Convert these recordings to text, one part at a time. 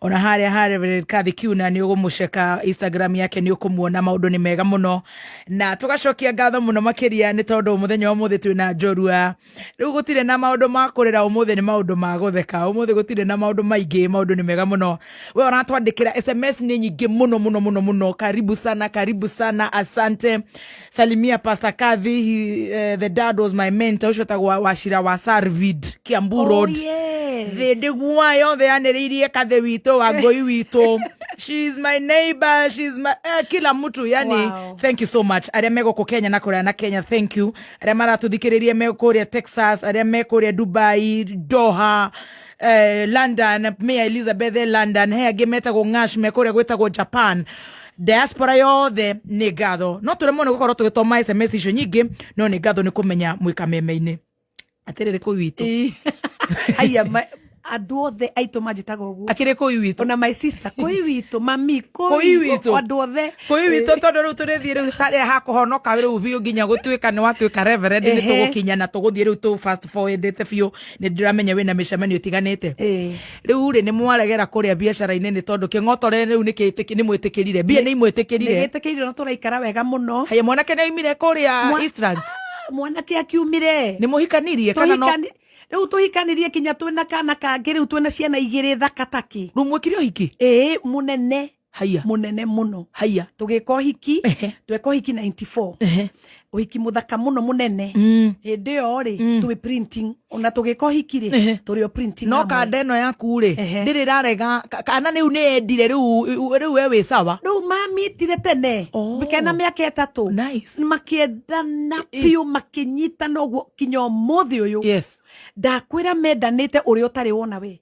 ona haria kathi Kiuna ni ugumuceka Instagram yake ni ukumuona maundu ni mega muno na tugacokia ngatho muno makiria ni tondu muthenya wa muthi twina njorua riu gutire na maundu ma kurira umuthi ni maundu ma gutheka umuthi gutire na maundu maingi maundu ni mega muno we uratwandikira SMS ni nyingi muno karibu sana asante salimia Pastor Kathi the dad was my mentor ushotagwa washira wa Sarvid Kiambu Road the guayo the aneririe kathe wito wa ngoi wito she's my neighbor she's my kila mtu yani wow. Thank you so much aria mego ko Kenya na Korea na Kenya thank you aria maratuthikiririe mego Korea Texas aria mego Korea Dubai Doha London Mia Elizabeth London he agemeta go ngash me Korea gweta go Japan diaspora yothe ni ngatho no turi muno gukorwo tugitoma SMS icio nyingi no ni ngatho ni kumenya mwika meme-ini atirire ku witu aya andu othe aitu majitaga uguo akire ku witu ona my sister ku witu mami ku witu andu othe ku witu tondu riu turithie riu haria hakuhonoka riu biu nginya gutuika ni watuika reverend ni tugukinya na tuguthie riu tu fast forward biu ni ndiramenya wina micemanio tiganite riu ri ni mwaregera kuria biacara-ini ni tondu kingotore riu ni mwitikirire bia ni imwitikirire ni gitikirire no turaikara wega muno haya mwanake ni aimire kuria Eastlands mwanake akiumire ni muhikanirie kana no riu tuhikanirie kinya twina kana kangi riu twina ciana igiri thakataki riu mwikire hiki munene haya munene muno haya tugiko hiki tweko hiki 94 uhiki muthaka muno munene hindi yo ri twi printing ona tugiko hiki ri turi o printing no kanda ino yaku ri ndiri rarega kana ni unendire riu we wi sawa riu mami tire tene bikena miaka 3 nice makiendana piu makinyita noguo kinyo muthi uyu yes ndakwira mendanite uri utari wona we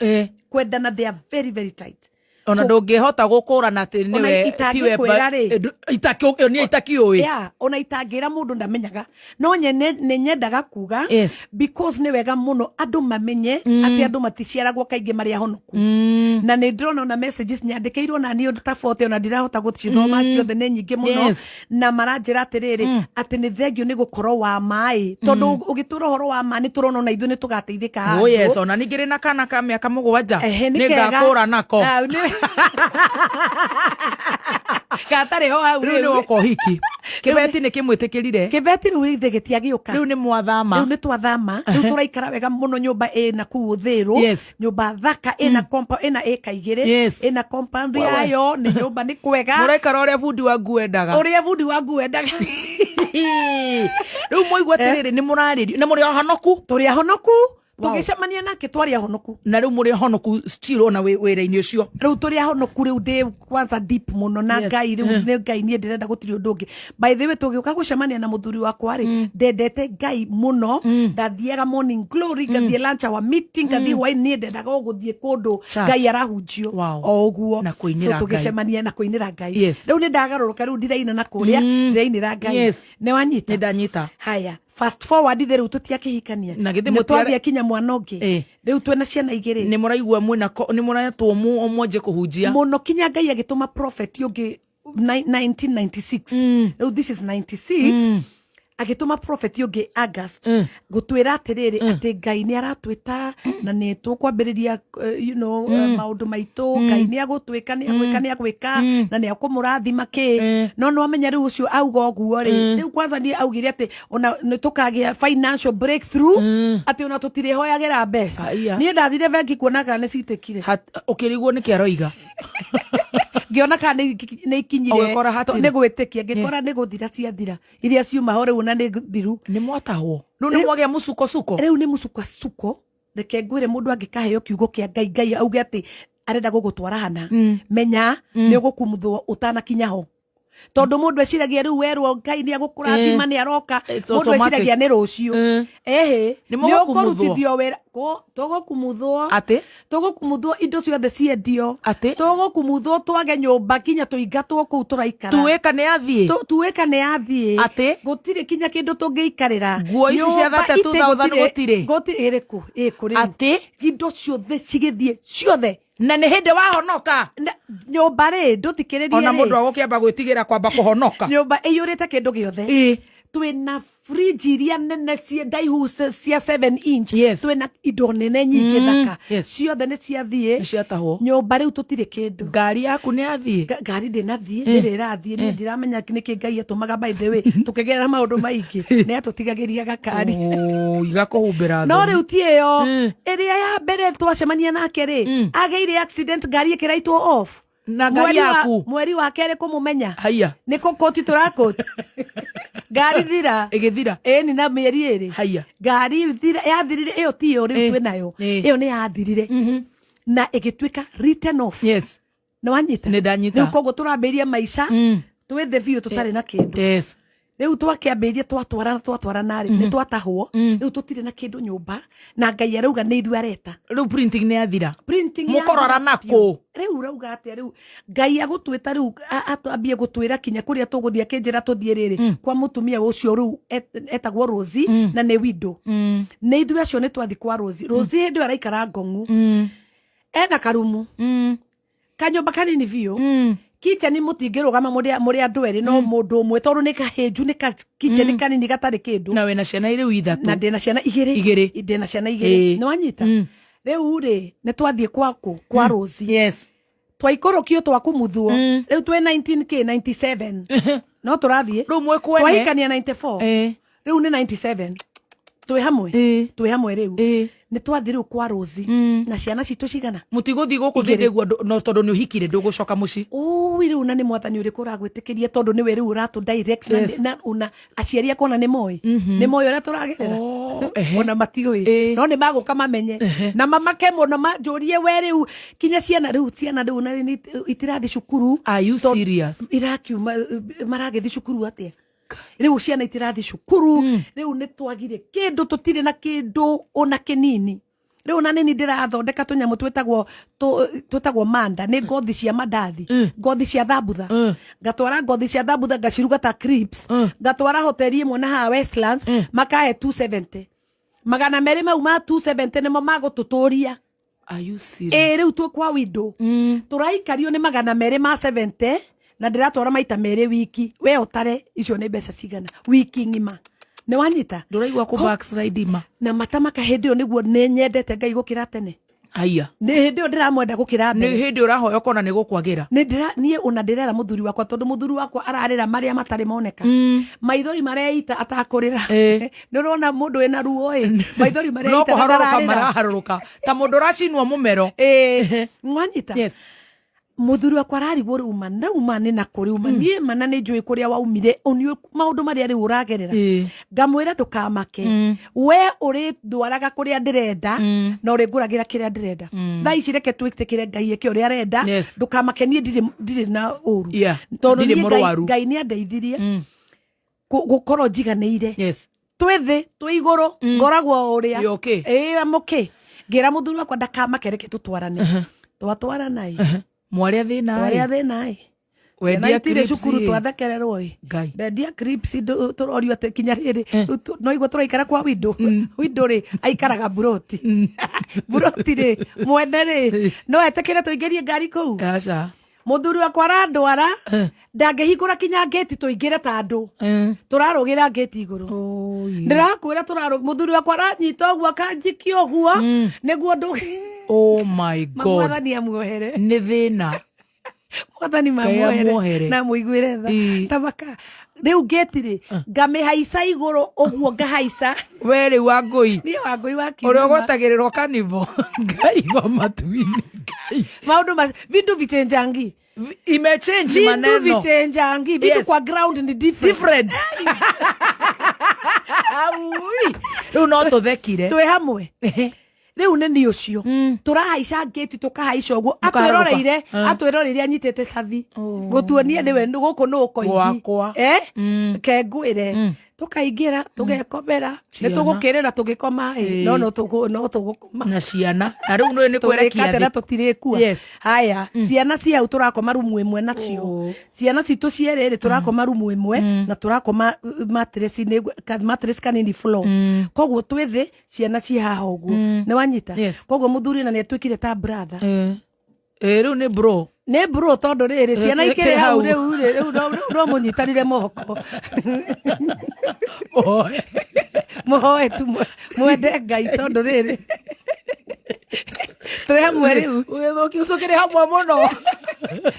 kwendana they are very very tight ona ndungihota gukurana ati niwe tiwe ni itakioi ona itangira mundu ndamenyaga no ne nyendaga kuga because ni wega muno andu mamenye ati andu maticiaragwo kaingi mari ahonoku na ni ndrona na messages nyandikiirwo na ni tafote ona ndirahota gucithoma ciothe ni nyingi muno na maranjira atiriri ati ni thengio ni gukorwo wa mai tondu ugitura horo wa mai ni turona na ithu ni tugateithika handu yes ona ningiri na kana ka miaka 7 ni ngakura nako gatare ho au riu ni woko hiki kibeti ni kimwitikirire kibeti riu ithegetia giuka riu ni mwathama riu ni twathama riu turaikara wega muno nyumba na ku uthiru nyumba thaka ina compound ina eka igiri ina compound yayo ni nyumba ni kwega muraikara uria bundi wangu endaga riu moigwa atiriri ni muraririo na muri ahonoku turi ahonoku tugicemania nake twari ahonoku na riu muri ahonoku still ona wira-ini ucio riu turi ahonoku riu de kwanza deep muno na ngai riu ne ngai ni ndirenda gutiri undu ungi by the way tugiuka gucemania na muthuri wakwa ri ndendete ngai muno ndathiaga morning glory ngathie lunch wa meeting ngathie hwai ni ndendaga guthie kundu ngai arahunjio o uguo so tugicemania na kuinira ngai riu ni ndagaruruka riu ndiraina na kuria ndirainira ngai ne wanyita ndanyita haya fast forward riu tutiakihikania na twathia kinya mwanongi riu twena ciana igiri ni muraigua mwina ni muratwo omwanje kuhunjia muno kinya ngai agituma prophet yongi 1996 riu this is 96 agituma prophet yongi August gutwira atiriri ati ngai ni aratwita na ni tukwambiriria maundu maitu ngai ni agutwika ni agwika na ni akumurathima ki no amenya riu ucio auga uguo ri riu kwanza ni augire ati ona ni tukagia financial breakthrough ati ona tutire hoyagira mbeca ni ndathire bengi kuona kana ni citikire ukirigwo ni kiaroiga ngiona kana ni ikinyire ni gwitikia ngikora ni guthira ciathira iria ciuma ho riu na ni thiru ni mwatahwo riu ni mwagia musuko riu ni musuko reke ngwire mundu angikaheo kiugo kia ngai auge ati arenda gugutwara hana menya ni ugukumuthwo utanakinya ho tondu mundu eciragia riu werwo ngai ni agukurathima ni aroka mundu eciragia ni rucio ni mukurutithio wera tugukumuthwo ati tugukumuthwo indo ciothe ciendio ati tugukumuthwo twage nyumba kinya tuingatwo kuu turaikara tuweka ne athie ati gutire kinya kindu tungiikarira nguo ici cia 32,000 gutire iriku kuri ati indo ciothe cigithie ciothe na ni hindi wahonoka nyumba ri nduthikiririe ona mundu agukiamba gwitigira kwamba kuhonoka nyumba iyurite kindu giothe twina fridge iria nene cia ndaihu cia 7 inch twina indo nene nyingĩ thaka ciothe nĩ ciathiĩ ciatahwo nyũmba rĩu tũtirĩ kĩndũ ngari yaku nĩ athiĩ ngari ndĩnathiĩ ndĩrĩ ĩrathiĩ nĩ ndiramenya nĩkĩ Ngai atũmaga by the way tũkĩgerera maũndũ maingĩ nĩ atũtigagĩria gakari igakũhumbĩra no rĩu ti ĩyo ĩrĩa ya mbere twacemania nake rĩ agĩire accident ngari ĩkĩraitwo off na ngari yaku mweri wa kerĩ kũmũmenya haya nĩko koti tũrakoti ngari thira ĩgĩthira ĩni na mĩeri ĩrĩ haya ngari thira yathirire ĩyo ti ĩyo rĩu twĩnayo ĩyo nĩ yathirire na ĩgĩtuĩka written off yes nĩ wanyita nĩ ndanyita rĩu koguo tũrambĩrĩria maica twĩthe biũ tũtarĩ na kĩndũ yes rĩu twakĩambĩrĩria twatwarana rĩ nĩ twatahwo rĩu tũtirĩ na kĩndũ nyũmba na Ngai arauga nĩ ithuĩ areta rĩu printing nĩ yathira printing mũkorora nakũ rĩu rauga atĩa rĩu Ngai agũtwĩta rĩu atambie gũtwĩra kinya kũrĩa tũgũthiĩ akĩnjĩra tũthiĩ rĩrĩ kwa mũtumia ũcio rĩu etagwo Rosie na nĩ widow nĩ ithuĩ acio nĩ twathi kwa Rosie hĩndĩ ĩyo araikara Ngong'u ena karumu kanyũmba kanini biũ kitchen mũtingĩrũgama mũrĩ andũ erĩ no mũndũ ũmwe tondũ nĩ kahĩnju nĩ kitchen kanini gatarĩ kĩndũ na wĩna ciana irĩ ithatũ na ndĩna ciana igĩrĩ ndĩna ciana igĩrĩ nĩ wanyita rĩu rĩ nĩ twathiĩ kwa Rosie yes twaikũrũkio twakumuthwo rĩu twĩ 19k 97 no tũrathiĩ rĩu mwĩkwene twahikania 94 rĩu nĩ 97 twĩ hamwe rĩu nĩ twathi rĩu kwa Rosie na ciana citũ cigana mũtigũthiĩ gũkũ thĩndĩguo no tondũ nĩ ũhikire ndũgũcoka mũciĩ rĩu na nĩ mwathani ũrĩkũ ũragwĩtĩkĩria tondũ nĩwe rĩu ũratũ direct na aciari akona nĩ moĩ ũrĩa tũragerera ona matiũĩ no nĩ magũka mamenye na mamake mũno manjũrie we rĩu kinya ciana rĩu na itirathiĩ cukuru are you serious irakiuma maragĩthiĩ cukuru atĩa rĩu ciana itirathiĩ cukuru rĩu nĩ twagire kĩndũ tũtirĩ na kĩndũ ona kĩnini rĩu na nini ndĩrathondeka tũnyamũ twĩtagwo manda nĩ ngothi cia mandathi ngothi cia thambutha ngatwara ngothi cia thambutha ngaciruga ta crips ngatwara hoteli ĩmwe na haha Westlands makahe 270 magana merĩ mau ma 270 nĩmo magũtũtũria are you serious rĩu twĩ kwa widow tũraikario nĩ magana merĩ ma 70 na ndĩratwara maita merĩ wiki we ũtare icio nĩ mbeca cigana wiki ng'ima nĩ wanyita ndũraigua kũ backslide ma na matamaka hĩndĩ ĩyo nĩguo nĩ nyendete Ngai gũkĩra tene haya nĩ hĩndĩ ĩyo ndĩramwenda gũkĩra mbere nĩ hĩndĩ ũrahoya ũkona nĩ gũkwagĩra niĩ ona ndĩrera mũthuri wakwa tondũ mũthuri wakwa ararĩra marĩa matarĩ moneka maithori mareita atakũrĩra nĩ ũrona mũndũ wĩna ruo maithori mareita no kũharũrũka maraharũrũka ta mũndũ ũracinwo mũmero mwanyita mũthuri wakwa ararigwo rĩu uma nĩ na kũrĩ uma niĩ mana nĩ njũĩ kũrĩa waumire maũndũ marĩa rĩu ũragerera ngamwĩra ndũkamake we ũrĩndwaraga kũrĩa ndĩrenda na ũrĩngũragĩra kĩrĩa ndĩrenda thaa ici reke twĩtĩkĩre Ngai eke ũrĩa arenda ndũkamake niĩ ndirĩ na ũru tondũ niĩ Ngai nĩ andeithirie gũkorwo njiganĩire twĩ thĩ twĩ igũrũ ngoragwo ũrĩa amũkĩ ngĩra mũthuri wakwa ndakamake reke tũtwarane twatwarana mwarĩa thĩna wendia clips cukuru twathekererwo ndendia clips tũrorio atĩ kinya rĩrĩ no igua tũraikara kwa widow rĩ aikaraga buroti rĩ mwene rĩ no etĩkĩre tũingĩrie ngari kũu mũthuri wakwa arandwara ndangĩhingũra kinya gate tũingĩre ta andũ tũrarũgĩra gate igũrũ ndĩrakwĩra mũthuri wakwa aranyita ũguo akanjikia ũguo nĩguo oh my God mwathani amuohere nĩ thĩna mwathani mamuohere na mũiguĩre tha tabaka rĩu gate rĩ ngamĩhaica igũrũ ũguo ngahaica we rĩu Wangũi niĩ Wangũi wa Kirumba ũrĩa ũgwatagĩrĩrwo kanivo ngaigua matu-inĩ maũndũ vindu vichenjangi imechange maneno vindu vichenjangi vitu kwa ground ni different rĩu no tũthekire twĩ hamwe rĩu nĩ nĩ ũcio tũrahaica gate tũkahaica ũguo atwĩroreire anyitĩte cabi gũtuonia nĩwe gũkũ nĩ ũkoigi kengwĩre tũkaingĩra tũgekomera nĩ tũgũkĩrĩra tũgĩkoma no tũgũkoma na ciana na rĩu nĩ kwĩrekia thĩ tũtirĩkua haya ciana cia hau tũrakoma rumu ĩmwe nacio ciana citũ cierĩ tũrakoma rumu ĩmwe na tũrakoma mattress kanini floor koguo twĩ thĩ ciana ci haha ũguo nĩ wanyita koguo mũthuri na nĩ atuĩkire ta brother rĩu nĩ bro ne bro tondu riri ciana ikire hau riu no munyitanire moko moe tu mwende Ngai tondu riri twe hamwe riu ugithukire hamwe muno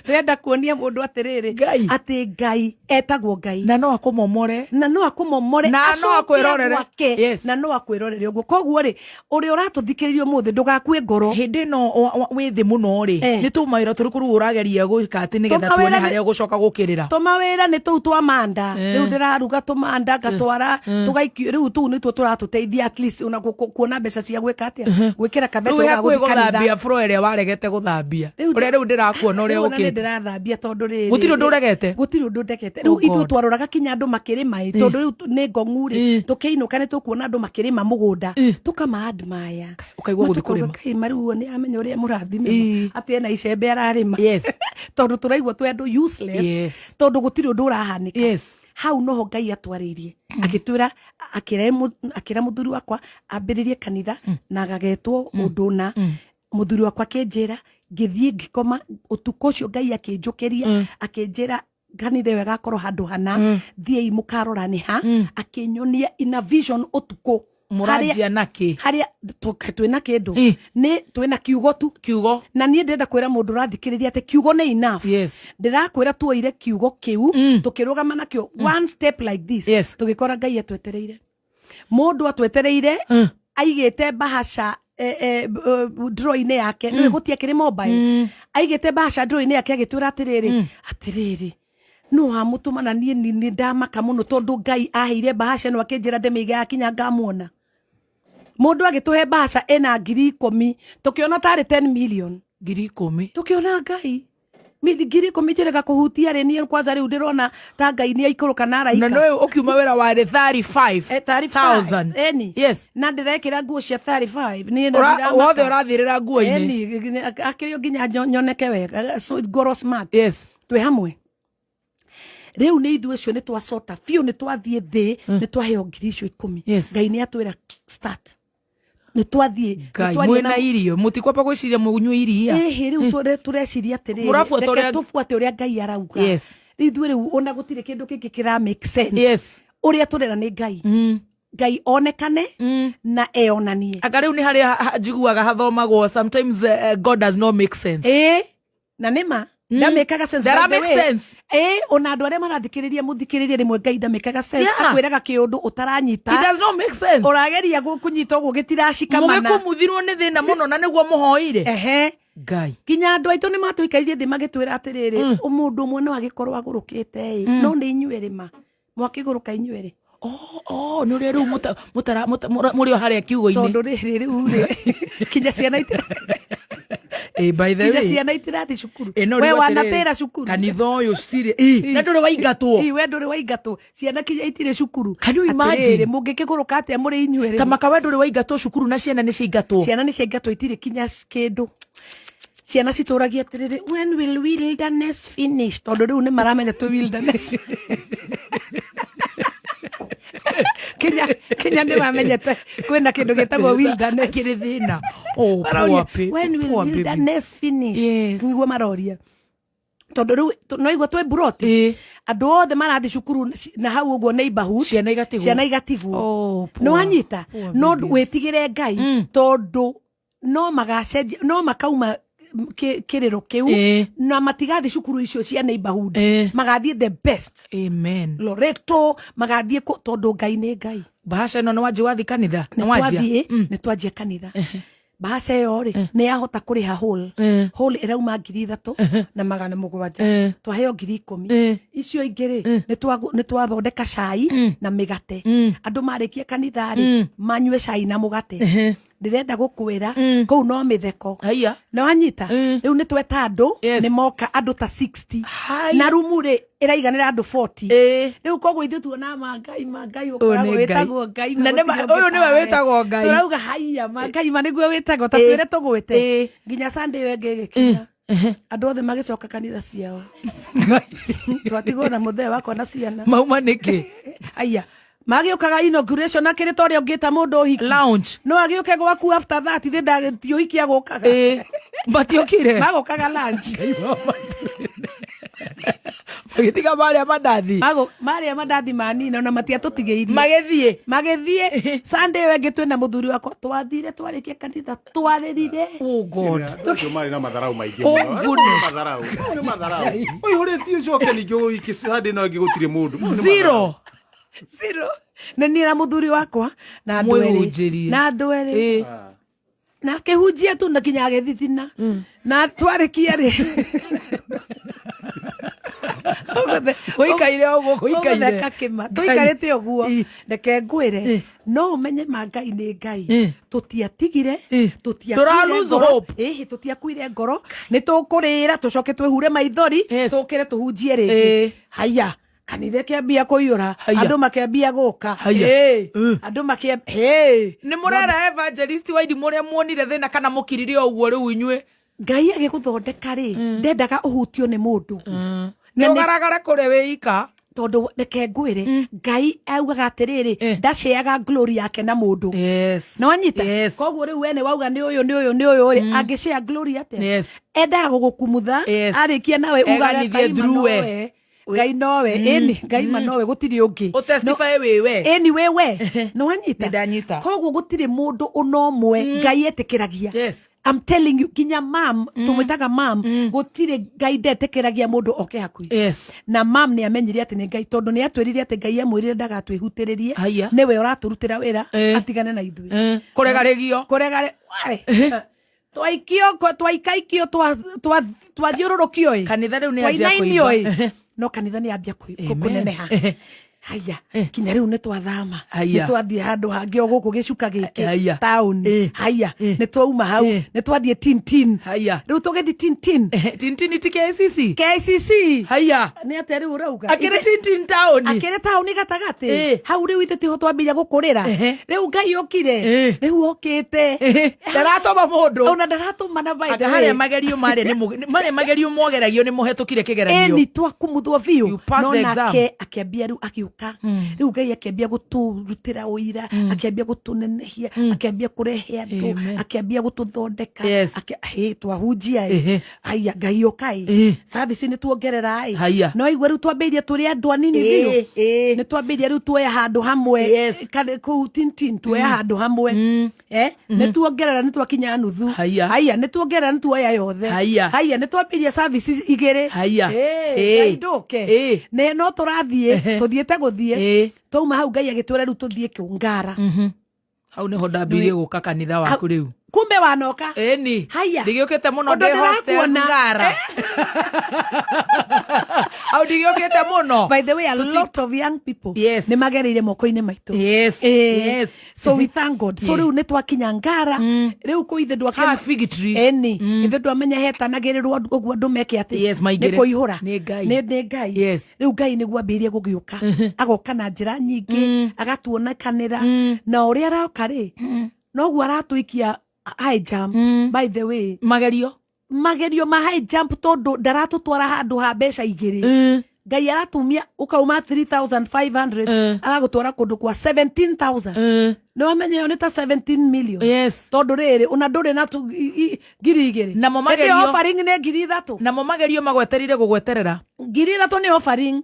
renda kuonia mundu atiriri ati Ngai etagwo Ngai na no akumomore na no akwirorere yes na no akwirorere uguo koguo ri uri uratuthikiririo muthi ndugakue ngoro hindi no withi muno ri ni tu mawira turiku ru urageria guika ati nigetha tuone haria gucoka gukirira to mawira ni tu twamanda riu ndiraruga tumanda ngatwara tugaikio riu tu ni tu turatuteithia at least una kuona mbeca cia gwika atia gwikira kabeto ga guthambia fro ere waregete guthambia uria riu ndirakuona uria ukite ndirathambia tondu ri gutiri undu uregete riu itu twaroraga kinya andu makirima tondu riu ni ngongu ri tukiinuka ni tukuona andu makirima mugunda tukama admire ukaigwa guthi kurima kai mariu ni amenya uria murathime ati ena icembe ararima yes tondu turaigwa twe andu useless tondu gutiri undu urahanika hau noho Ngai atwaririe agitwira akira muthuri wakwa ambiririe kanitha na agagetwo unduna muthuri wakwa kenjira ngithie ngikoma utuko ucio Ngai akinjukiria akinjira kanitha wega korwo handu hana thiei mukarora ni ha akinyonia in a vision utuko murajia naki haria twina kindu ni twina kiugo na nie ndenda kwira mundu rathikiriria ati kiugo ni enough ndirakwira tuoire kiugo kiu tukirugama nakio one step like this tugikora Ngai atwetereire mundu atwetereire aigite bahasha draw-ini yake no gutia kiri mobile aigite bahasha draw-ini yake agitwira atiriri no hamutuma na nie ni ndamaka muno tondu Ngai aheire bahasha no akinjira ndemiga yakinya ngamuona mundu agituhe bahasha ena 10,000 tukiona tari 10 million 10,000 tukiona Ngai 10,000 tirega kuhutia ri nie kwanza riu ndirona ta Ngai ni aikuruka na araika na no ukiuma wira wa 35,000 eni na ndirekira nguo cia 35 ni wothe urathirira nguo-ini eni akirio nginya nyoneke wega so goro smart twe hamwe riu ni ithuĩ cio ni twacota biũ ni twathie thi ni twaheo 10,000 Ngai ni atwira start ni twathie mwena irio mutikwamba gwiciria munywe iria riu tureciria atiriri reke tufuate uria Ngai arauga ithuĩ riu ona gutire kindu kingi kira make sense uria turera ni Ngai Ngai onekane na eonanie anga riu ni haria njiguaga hathomagwo sometimes God does not make sense na nima ndamekaga sense that makes sense ona andu aria marathikiriria muthikiririe rimwe Ngai ndamekaga sense akwiraga kiundu utaranyita it does not make sense urageria kunyita uguo gitirashikamana mugikumuthirwo ni thina muno na niguo muhoire Ngai kinya andu aitu ni matwikaririe thi magitwira atiriri umundu umwe no agikorwo agurukite no ni inyuĩ ma mwakiguruka inyuĩ no riu muri haria kiugo-ini tondu riu kinya ciana itira by the way ciana itirathi cukuru we wanapera cukuru kanitha uyu cire na nduri waigatwo we nduri waigatwo ciana kinya itire cukuru can you imagine mungikiguruka atia muri inyuĩ tamaka we nduri waigatwo cukuru na ciana ni ciaigatwo itire kinya kindu ciana cituragia atiriri when will wilderness finish tondu riu ni maramenya tu wilderness Kenya ni mamenyete kwenda kindu gitagwo wilderness kiri thina when will wilderness finish niguo maroria tondu riu no igwa twe buroti andu othe marathi cukuru na hau uguo neighborhood ciana igatigwo no anyita no wetigire Ngai tondu no magacenjia no makauma kiriro kiu na matigathi cukuru icio cia neighborhood magathie the best Loreto magathie tondu Ngai ni Ngai bahasha no waji wathi kanitha ni twajia kanitha bahasha yo ri ni yahota kuriha hole irauma 3,000 na 700 twaheo 10,000 icio ingiri ni twathondeka cai na migate andu marikie kanitha ri manywe cai na mugate ndirenda gukwira kou no mitheko no anyita riu ni tweta andu ni moka andu ta 60 na rumu ri iraiganira andu 40 riu koguo ithu tuona Ngai ukoragwo wetagwo Ngai na uyu niwe wetagwo Ngai turauga haiya Ngai niguo wetagwo ta twire tugwite nginya Sunday wenge gikinya andu othe magicoka kanitha ciao twatigwo na muthee wakwa na ciana mauma niki haiya magiukaga inauguration akiri toria ungita mundu uhiki lounge no agiuke gwaku after that thi ndagitio hiki agukaga Matiokire. Magokaga lunch. Magitiga Maria Mandathi. Maria Mandathi manina na matiatũtigĩirie. Magĩthiĩ. Sunday wenge twĩna mũthuri wakwa twathire twarĩkia kanitha twarĩrire. Oh God. Tũcio marĩ na matharau maingĩ Oh mũno. goodness. Matharau. Oi hũrĩtio ũcoke ningĩ iki Sunday no gĩgũtirĩ mũndũ. Zero. Na niĩ na mũthuri wakwa na andũ erĩ. Na kĩhunjia tu na kinya agĩthithina. Na twarĩkia rĩ. Gũikaire ũguo gũikaire. Tũikarĩte ũguo. Reke ngwĩre no ũmenye ma Ngai nĩ Ngai. Tũtiatigire, tũtiakuire ngoro, nĩ tũkũrĩra tũcoke twĩhure maithori, tũkĩre tũhunjie rĩngĩ. Haya. Kanitha kĩambia kũiyũra, andũ makĩambia gũka. Andũ makĩambia nĩ mũrera evangelist wa Idi mũrĩa muonire thĩna kana mũkirire ũguo rĩu inyuĩ. Ngai agĩgũthondeka rĩ, ndendaga ũhutio nĩ mũndũ. Nĩ ũgaragara kũrĩa wĩika. Tondũ reke ngwĩre Ngai augaga atĩrĩrĩ ndaceaga glory yake na mũndũ. No anyita koguo rĩu wene wauga nĩ ũyũ rĩ angĩcea glory atĩa. Endaga gũgũkumutha arĩkia nawe ugaga Ngai nowe Ngai manowe gũtirĩ ũngĩ. Ũtestify wĩwe. Ni wewe. No anyita. Koguo gũtirĩ mũndũ ũnomwe Ngai etĩkĩragia. I'm telling you, kinya mam, tumwĩtaga mam, gũtirĩ Ngai ndetĩkĩragia mũndũ oke hakuhĩ. Na mam nĩ amenyire atĩ nĩ Ngai tondũ nĩ atwĩrire atĩ Ngai amwĩrire ndagatwĩhutĩrĩrie. Nĩwe ũratũrutĩra wĩra atigane na ithuĩ. Kũregarĩgio. Twaikaikio twathiũrũrũkio. Kanitha rĩu nĩ anjia kũimba. No kanitha nĩ ambia kũneneha. Haya, kinya rĩu nĩ twathama. Nĩ twathiĩ handũ hangĩ o gũkũ gĩcuka gĩkĩ taũni. Haya, nĩ twauma hau, nĩ twathiĩ Tintin. Rĩu tũgĩthiĩ Tintin. Tintin ti KCC. KCC. Haya. Nĩ atĩa rĩu ũrauga? Akĩrĩ Tintin taũni. Akĩrĩ taũni gatagatĩ. Hau rĩu ithe tiho twambire gũkũrĩra. Rĩu Ngai okire. Rĩu okĩte. Ndaratũma mũndũ. Ona ndaratũma na by the way. Harĩa magerio marĩ magerio mogeragio nĩ mũhetũkire kĩgeranio. Ni twakumuthwo biũ. No nake akĩambia rĩu akiuga rĩu Ngai akĩambia gũtũrutĩra ũira, akĩambia gũtũnenehia, akĩambia kũrehe andũ, akĩambia gũtũthondeka, twahunjia haya Ngai ũkai service nĩ tuongerera no igwe rĩu twambĩrĩria tũrĩ andũ anini biũ, nĩ twambĩrĩria rĩu tuoya handũ hamwe kũu Tintin tuoya handũ hamwe nĩ tuongerera nĩ twakinya nuthu haya nĩ tuongerera nĩ tuoya yothe haya nĩ twambĩrĩria services igĩrĩ Ngai ndoke no tũrathiĩ tuthiĩte gũthiĩ twauma hau Ngai agĩtwĩra rĩu tuthiĩ Kĩungara. Hau nĩho ndambirie gũka kanitha waku rĩu. Kumbe wanoka. Eni. Haya. Ndigĩũkĩte mũno ndĩ hostel Ngara. Au ndigĩũkĩte mũno. By the way, a lot of young people nĩ magereire moko-inĩ maitũ. So we thank God. So rĩu nĩ twakinya Ngara. Rĩu kũ ithe ndwakena fig tree. Eni. Ithe ndwamenya hetanagĩrĩrwo ũguo andũ meke atĩ. Nĩ kũihũra. Nĩ Ngai. Rĩu Ngai nĩguo ambĩrĩrie gũgĩũka. Agoka na njĩra nyingĩ. Agatuonekanĩra. Na ũrĩa aroka rĩ. Noguo aratũikia high jump by the way magerio ma high jump tondu ndaratutwara handu ha mbeca igiri Ngai aratumia ukauma 3500 agagutwara kundu kwa 17000 no wamenye ni ta 17 million tondu riri una nduri na ngiri igiri namo magerio offering ni ngiri 3 namo magerio magweterire gugweterera ngiri 3 ni offering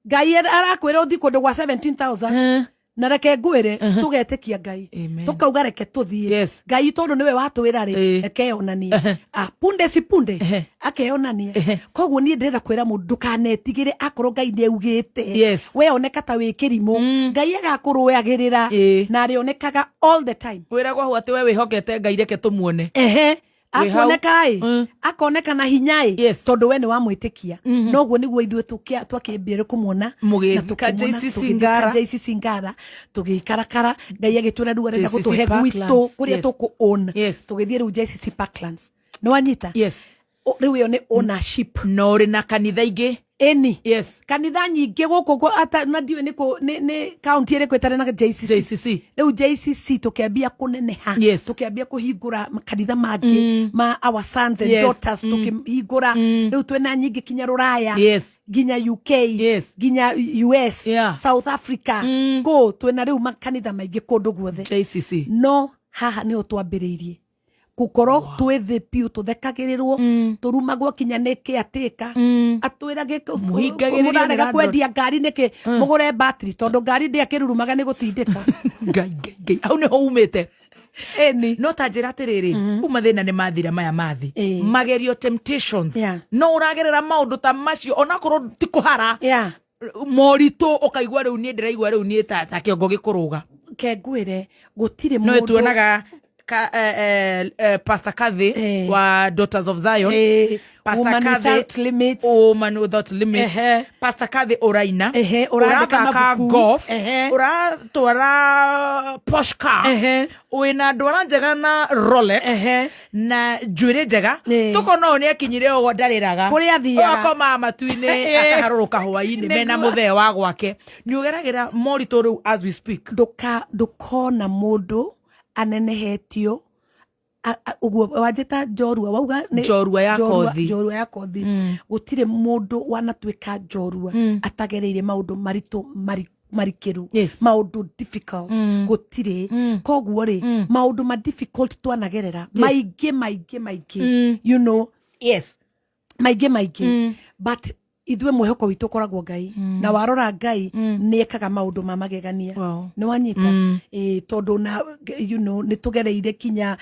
Ngai arakwira uthi kundu kwa 17000 na reke ngwire tugetekia Ngai tukauga reke tuthie Ngai tondu niwe watwira ri reke onanie punde si punde akeonanie koguo nie ndĩrenda kwĩra mũndũ ndũkanetigĩre akorwo Ngai nĩ augĩte we oneka ta wĩ kĩrimũ Ngai agakũrũagĩrĩra na arĩonekaga all the time wĩragwo hau atĩ we wĩhokete Ngai reke tũmuone akoneka na hinya tondu we ni wamwitikia noguo niguo ithuĩ twakĩambia kũmuona mũgĩthika JCC Ngara tũgĩikarakara Ngai agĩtwĩra rĩu arenda gũtũhe gwitũ kũrĩa tũkũ-own tũgĩthiĩ rĩu JCC Parklands nĩ wanyita rĩu ĩyo nĩ ownership no ũrĩ na kanitha ingĩ kanitha nyingĩ gũkũ ata na ndiũĩ nĩ county ĩrĩkũ ĩtarĩ na JCC rĩu JCC tũkĩambia kũneneha tũkĩambia kũhingũra kanitha mangĩ ma our sons and daughters tũkĩhingũra rĩu twĩna nyingĩ kinya Rũraya nginya UK nginya US South Africa twĩna rĩu makanitha maingĩ kũndũ guothe no haha nĩho twambĩrĩirie gukoro twithe piu tuthekagirirwo turumagwo kinya niki atika atwirage murarega kwendia ngari niki mugure battery tondu ngari ndi akirurumaga ni gutindika ngai au niho umite eni no tanjira atiriri kuma thina ni mathira maya mathi magerio temptations no uragerera maundu ta macio ona korwo ti kuhara morito ukaigwa riu ni ndiraigwa riu ni ta kiongo gikuruga kengwire gutire mundu no tuonaga Pastor Kathy wa Daughters of Zion Pastor Kathy Woman Without Limits Pastor Kathy Oraina urataka golf uratwara Porsche car wina ndwara njega na Rolex na jewelry njega tukona ni akinyire o ndariraga kuri athiaga akoma matu-ini akaharuruka hwaini mena muthee wa gwake ni ugeragira morito riu as we speak ndukona mundu anenehetio uguo wajeta njorua wauga njorua ya kothi gutire mundu wanatwika njorua atagereire maundu marikiru maundu difficult gutire koguo ri maundu ma difficult twanagerera maige you know maige but ithwe mwehoko witu koragwo ngai na warora ngai ni ekaga maundu ma magegania ni wanyita tondu na you know ni tugereire kinya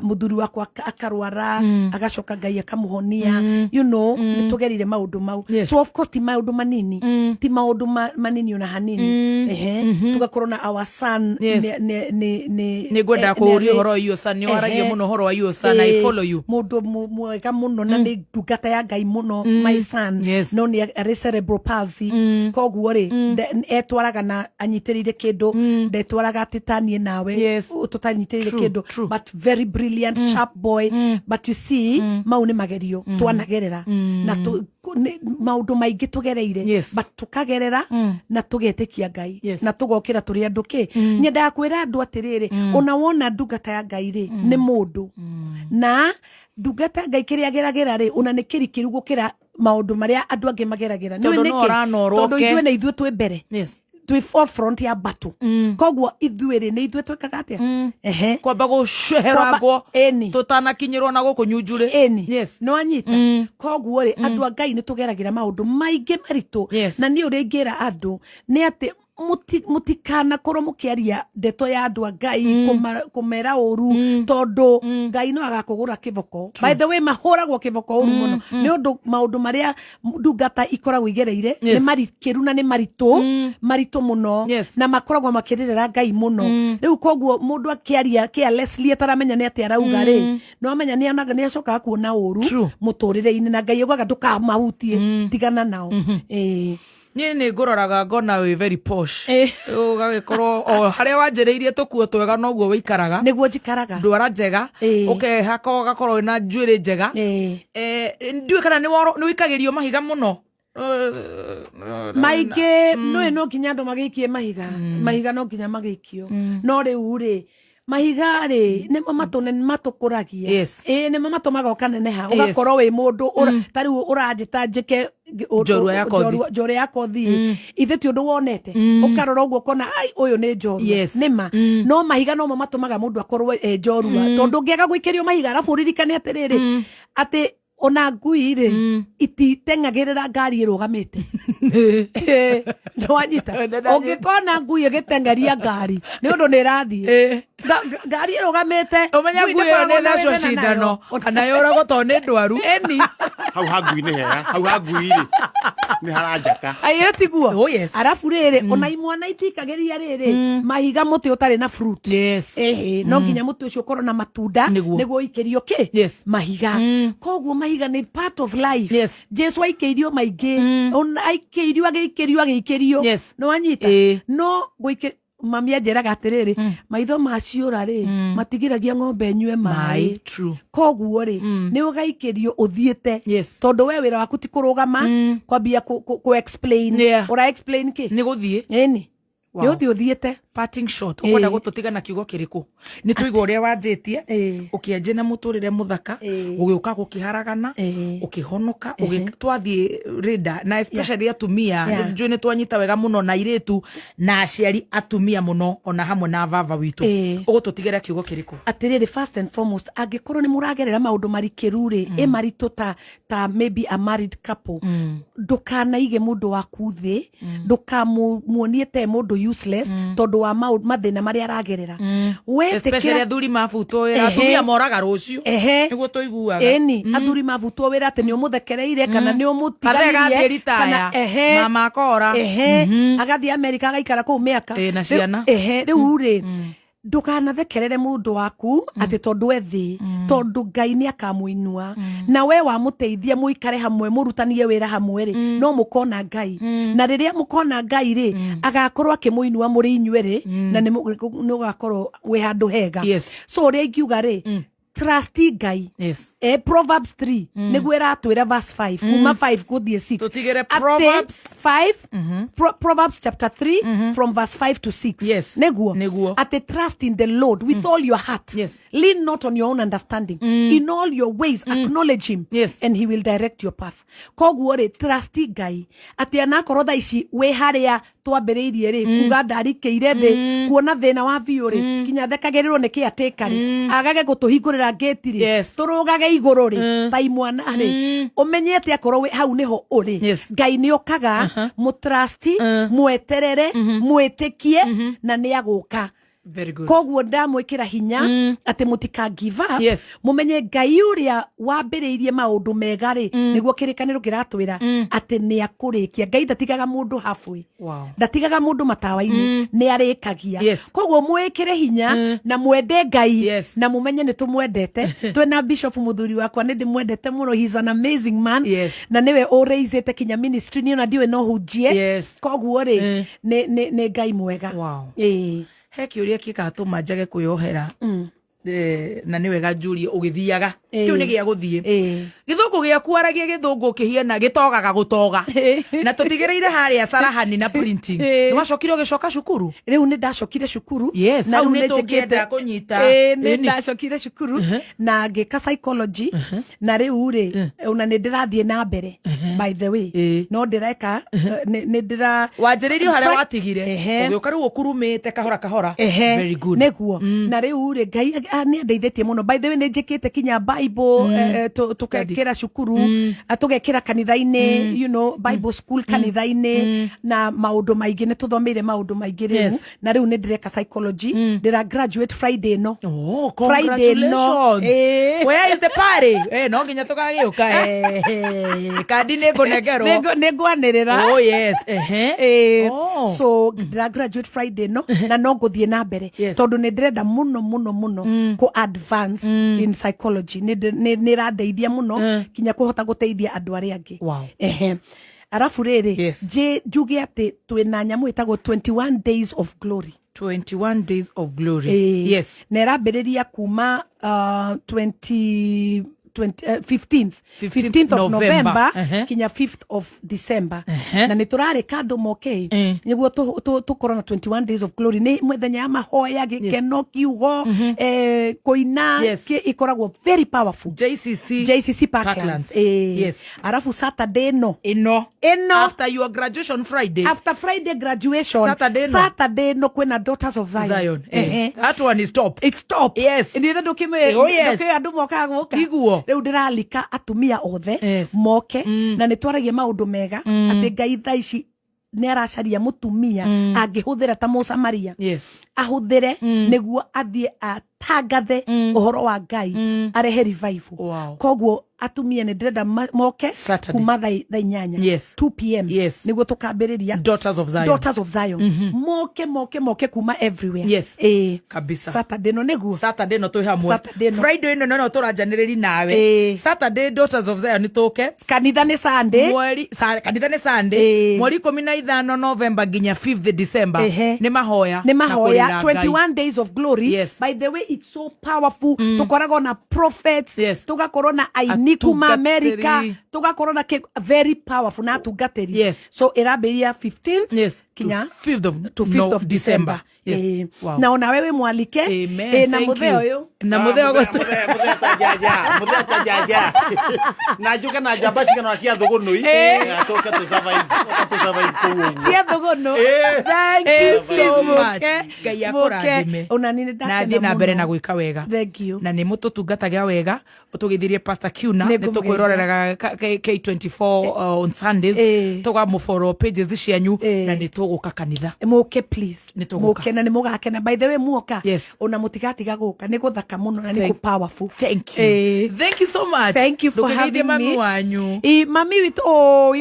muthuri wakwa akarwara agacoka ngai akamuhonia you know ni tugereire maundu mau so of course ti maundu manini ti maundu manini ona hanini tugakorwo na our son ni gwenda kuuri horo iyo son ni waragia muno horo wa iyo son I follow you mundu mwega muno na ni ndungata ya ngai muno my son no ni cerebral palsy koguo ri etwaraga na anyitirire kindu ndetwaraga atitanie nawe tutanyitirire kindu but very brilliant sharp boy but you see mau ni magerio twanagerera na maundu maingi tugereire but tukagerera na tugetekia ngai na tugokira turi andu ki nyenda kwira andu atiriri ona wona ndungata ya ngai ri ni mundu na ndungata ngai kiria geragera ri ona ni kirikiru gukira maundu maria andu angi mageragera tondu ithuĩ na ithuĩ twĩ mbere twi forefront ya battle koguo ithuĩ ri ni ithuĩ twikaga atia kwamba guceheragwo tutanakinyirwo na gukunyunjuri no anyita koguo ri andu a ngai ni tugeragira maundu maingi maritu na ni uri ngira andu ni ati mutikana korwo mukiaria ndeto ya andu a ngai kumera uru tondu ngai no agakugura kiboko by the way mahuragwo kiboko uru muno ni undu maundu maria ndungata ikoragwo igereire ni marikiru na ni maritu muno na makoragwo makiririra ngai muno riu koguo mundu akiaria carelessly ataramenya ni ati arauga ri no amenya ni acoka kuona uru muturire-ini na ngai ugaga ndukamahutie tigana nao ni nguroraga ngona we very posh ugagikorwo o haria wanjiriirie tukuo twega noguo wikaraga niguo njikaraga ndwara njega ukehaka ugakorwo na njuiri njega ndiwe kana ni wikagirio mahiga muno maige no nginya andu magiikie mahiga no nginya magikio no riu ri mahiga ri ni matukuragia ni matumaga ukaneneha ugakorwo wi mundu tariu uranjita njike njorua ya kothi ithe ti undu wonete ukarora uguo kona ai uyu ni njorua nima no mahiga no matumaga mundu akorwo njorua tondu ngiaga gwikirio mahiga arafu ririkane atiriri ati ona ngui ri ititengagirira ngari irugamite ndwanyita ungikona ngui igitengeria ngari ni undu ni irathie ngari irugamite umenya ngui yo ni thaco cindano kana yoragwo to ni ndwaru eni hau hangui ni hega hau hangui ri ni haranjaka ai tiguo arafu riri ona imwana itikagiria riri mahiga muti utari na fruit no nginya muti ucio ukorwo na matunda niguo ikirio ki mahiga koguo mahiga ni part of life Jesu aikeirio maingi ona aikeirio agikirio no anyita no mami anjeraga atiriri maitho maciura ri matigiragia ng'ombe nyue mai koguo ri ni ugaikirio uthiete tondu we wira waku ti kurugama kwambia ku explain ura explain ki ni guthie ni uthi uthiete parting shot ukwenda gututiga na kiugo kiriku ni tuiga uria wanjitie ukienje na muturire muthaka ugiuka gukiharagana ukihonoka ugitwathie rida na especially atumia njui ni twanyita wega muno na iritu na aciari atumia muno ona hamwe na vava witu ugututigera kiugo kiriku atiriri first and foremost angikorwo ni muragerera maundu marikiru ri maritu ta maybe a married couple ndukanaige mundu waku thi ndukamuonie te mundu useless tondu wa mathina maria aragerera especially athuri mabutwo wira atumia moraga rucio niguo tuiguaga athuri mabutwo wira ati ni umuthekereire kana ni umutigaririe kana mama akora agathie America agaikara kuu miaka na ciana riu ri ndukanathekerere mundu waku ati tondu ethi tondu Ngai ni akamuinua na we wa muteithia muikare hamwe murutanie wira hamwe ri no mukona Ngai na riria mukona Ngai ri agakorwo akimuinua muri inyuere na ni ugakorwo we handu hega so ri ngiuga ri trust Ngai Proverbs 3 niguo iratwira verse 5 kuma 5 guthie 6 tutigere Proverbs 5 Proverbs chapter 3 from verse 5 to 6 niguo ate trust in the Lord with all your heart lean not on your own understanding in all your ways acknowledge him and he will direct your path koguo ri trust Ngai ate anakorwo tha ici we haria twambiriirie ri kuga ndarikeire thi kuona thina wa biu ri kinya thekagerirwo ni kiateka ri agage gutuhingurira gate ri turugage iguru ri ta imwana ri umenyete akorwo we hau niho uri Ngai ni okaga mutrust mweterere mwitikie na ni aguka very good koguo ndamwikira hinya ati mutika give up mumenye Ngai uria wambiriirie maundu mega ri niguo kirikaniro kiratwira ati ni akurikia Ngai ndatigaga mundu halfway ndatigaga mundu matawa-ini ni arikagia koguo mwikire hinya na mwende Ngai na mumenye ni tumwendete twena Bishop Muthuri wakwa ni ndimwendete muno he's an amazing man na niwe uraizete kinya ministry ni ona ndiwe no hujie koguo ri ni Ngai mwega he kiuria kikatuma njage kuyohera na ni wega njuri ugithiaga kiu ni gia guthie githungu gia kwaragia githungu kihiana gitogaga gutoga na tutigereire haria sarahani na printing ni wacokire ugicoka cukuru riu ni ndacokire cukuru na riu ni tukienda kunyita ni ndacokire cukuru na ngika psychology na riu ri una ni ndirathie na mbere by the way no ndireka ni ndira wanjiririo haria watigire ugiuka riu ukurumite kahora very good niguo na riu ri Ngai ni ndeithĩtie muno by the way ni njikite kinya Bible tukekira cukuru tugekira kanitha-ini you know Bible school kanitha-ini na maundu maingi ni tuthomeire maundu maingi riu na riu ni ndireka psychology ndira graduate Friday no congratulations where is the party no nginya tugagiuka kandi ni ngunegerwo ni ngwanirira so ndira graduate Friday no na no nguthie na mbere tondu ni ndirenda muno ko advance in psychology ni radeithia muno kinya kuhota guteithia andu aria angi arafu riri njuge ati twina nyamu itagwo 21 days of glory 21 days of glory na irambiriria kuma 15th of November kinya 5th of December na ni turare kando moke niguo tukorona 21 days of glory ni mwethenya ya mahoya gikeno kiugo koina ikoragwo very powerful JCC Parklands arafu Saturday no after your graduation Friday after Friday graduation Saturday no kwena Daughters of Zion that one is top it's top ni ndo kime ndoke andu moka guka tiguo riu ndiralika atumia othe moke na ni twaragia maundu mega ati Ngai tha ici ni aracaria mutumia angihuthira ta Musamaria ahuthire niguo athie atangathe uhoro wa Ngai arehe revival koguo atumia ni ndirenda moke kuma tha 8 2 p.m. niguo tukambiriria Daughters of Zion moke kuma everywhere kabisa Saturday no niguo Saturday no twi hamwe Friday no turanjaniriri nawe Saturday Daughters of Zion nituke kanitha ni Sunday mweri 15 November ginya 5th December ni mahoya 21 days of glory by the way it's so powerful tukoragwo na prophets tugakorwo na aini kuma America tugakorwo na very powerful na tungateri so iraberia 15th kinya 5th of December Yes. Wow. Na ona wewe mwalike Amen. na Thank Muthee you. uyu Na Muthee Muthee ta jaja na njuka na jamba cigana cia thugunui atoka tu survive kuo cia thuguno. Thank you so much. Ngai akurathime. Ona nini Na ndi na mbere na gwika wega. Thank you. Na ni mututungataga wega utugithirie Pastor Kiuna ni tukwiroreraga K24 on Sundays tugamuforo pages cianyu na ni tuguka kanitha muke please muke na ni mugakena. By the way muoka yes. Ona mutigatiga guka ni guthaka muno na ni powerful. Thank you. Thank you so much. Thank you for having me. Wanyu. Mami witu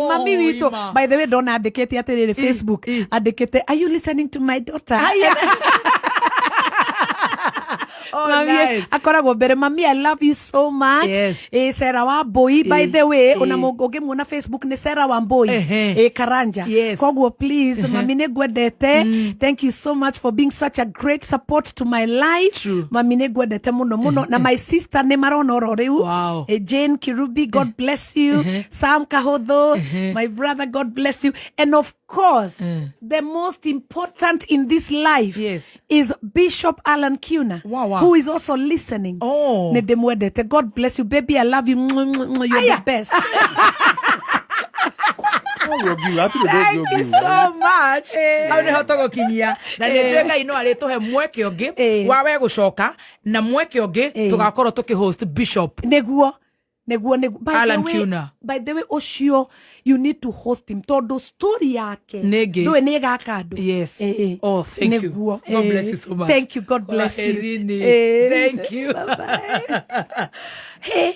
mami witu. By the way dona andikete atiriri Facebook andikete, are you listening to my daughter? Oh, mami, nice. Akoragwo mbere, mami, I love you so much. Yes. Sarah Wambui, by the way, ona mugoge muona Facebook ni Sarah Wambui. Karanja. Yes. Kogwo please, mami negwendete. Thank you so much for being such a great support to my life. True. Mami negwendete muno muno. Na my sister ne marona oro riu. Wow. Jane Kirumba, God bless you. Sam Kahodho, my brother, God bless you. And of course, the most important in this life is Bishop Alan Kiuna, who is also listening. Oh. God bless you, baby. I love you. You're the best. Thank you so much. Au ni hotogo kinyia na ni njenga ino arituhe mweke ongi wawe gucoka na mweke ongi tugakorwo tukihost Bishop neguo Alan Kiuna. By the way, Oshio, you need to host him. Todo story yake. Nege. Do nega kado. Yes. Oh, thank you. God bless you so much. Thank you. God bless you. Thank you. Bye-bye. Hey,